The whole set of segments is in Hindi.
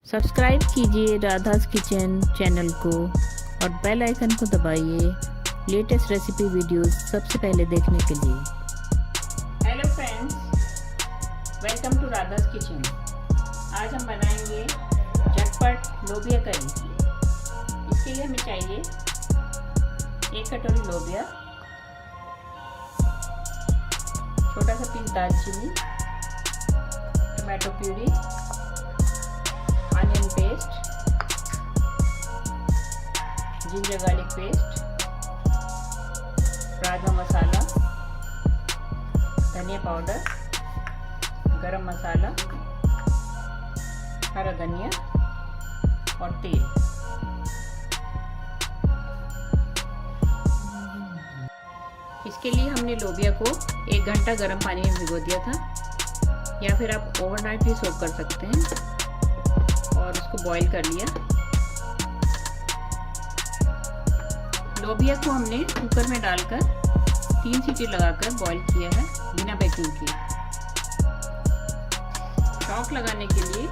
सब्सक्राइब कीजिए राधास किचन चैनल को और बेल आइकन को दबाइए लेटेस्ट रेसिपी वीडियोस सबसे पहले देखने के लिए। Hello friends, welcome to Radha's kitchen. आज हम बनाएंगे झटपट लोबिया करी। इसके लिए हमें चाहिए 1 कटोरी लोबिया, छोटा सा पीस दालचीनी, tomato puree, onion paste, ginger garlic paste, rajma masala, धनिया पाउडर, गरम मसाला, हरा धनिया और तेल। इसके लिए हमने लोबिया को 1 घंटा गर्म पानी में भिगो दिया था, या फिर आप ओवरनाइट भी सोक कर सकते हैं और उसको बॉईल कर लिया। लोबिया को हमने कुकर में डालकर 3 सीटी लगाकर बॉईल किया है बिना बेकिंग के। शॉक लगाने के लिए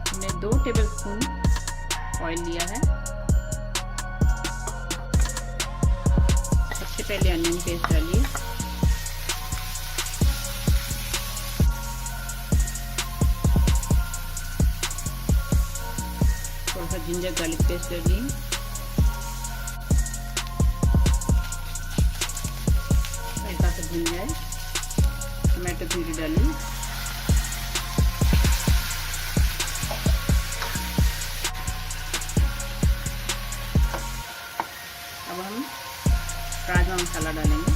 हमने 2 टेबलस्पून ऑयल लिया है। सबसे पहले अनियन पेस्ट डालिए, थोड़ा सा जिंजर गार्लिक पेस्ट डालिए, हल्का सा भून जाए। टमाटो प्यूरी डालिए, अब हम राजमा मसाला डालेंगे।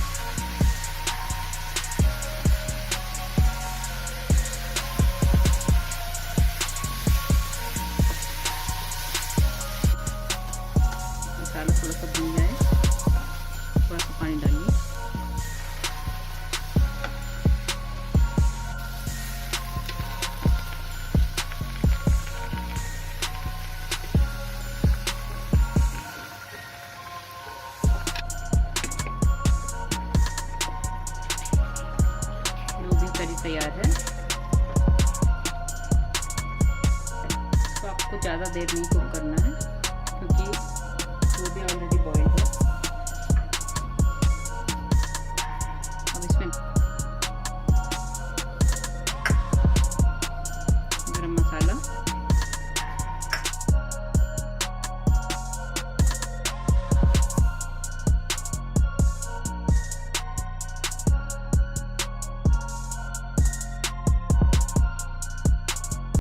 मसाला थोड़ा सा भून जाए, थोड़ा सा पानी डालिए। लोबिया करी तैयार है। तो आपको ज़्यादा देर नहीं कुक करना है, क्योंकि लोबिया ऑलरेडी बॉइल्ड है।